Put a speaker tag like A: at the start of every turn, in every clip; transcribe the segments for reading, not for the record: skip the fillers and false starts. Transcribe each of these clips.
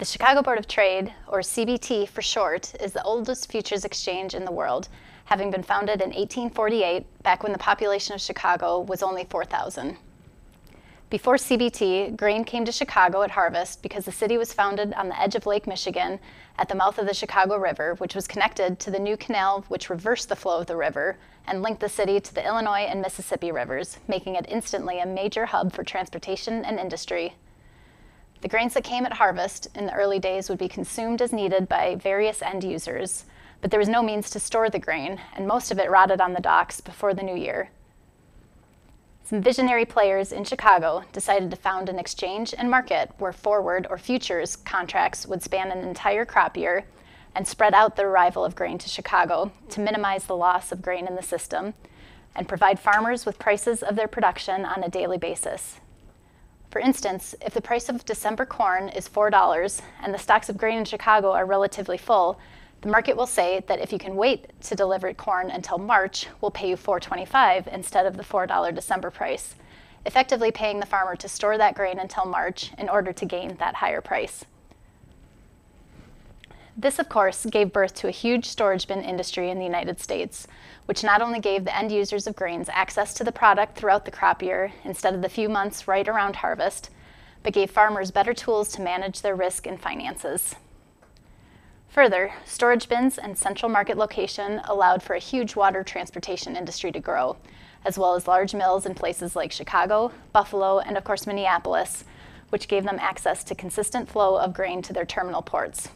A: The Chicago Board of Trade, or CBT for short, is the oldest futures exchange in the world, having been founded in 1848, back when the population of Chicago was only 4,000. Before CBT, grain came to Chicago at harvest because the city was founded on the edge of Lake Michigan at the mouth of the Chicago River, which was connected to the new canal which reversed the flow of the river and linked the city to the Illinois and Mississippi rivers, making it instantly a major hub for transportation and industry. The grains that came at harvest in the early days would be consumed as needed by various end users, but there was no means to store the grain, and most of it rotted on the docks before the new year. Some visionary players in Chicago decided to found an exchange and market where forward or futures contracts would span an entire crop year and spread out the arrival of grain to Chicago to minimize the loss of grain in the system and provide farmers with prices of their production on a daily basis. For instance, if the price of December corn is $4 and the stocks of grain in Chicago are relatively full, the market will say that if you can wait to deliver corn until March, we'll pay you $4.25 instead of the $4 December price, effectively paying the farmer to store that grain until March in order to gain that higher price. This, of course, gave birth to a huge storage bin industry in the United States, which not only gave the end users of grains access to the product throughout the crop year instead of the few months right around harvest, but gave farmers better tools to manage their risk and finances. Further, storage bins and central market location allowed for a huge water transportation industry to grow, as well as large mills in places like Chicago, Buffalo, and of course Minneapolis, which gave them access to consistent flow of grain to their terminal ports.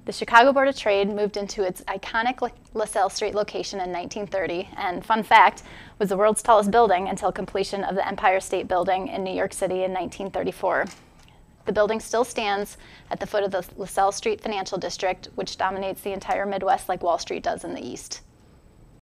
A: The Chicago Board of Trade moved into its iconic LaSalle Street location in 1930, and fun fact, was the world's tallest building until completion of the Empire State Building in New York City in 1934. The building still stands at the foot of the LaSalle Street Financial District, which dominates the entire Midwest like Wall Street does in the East.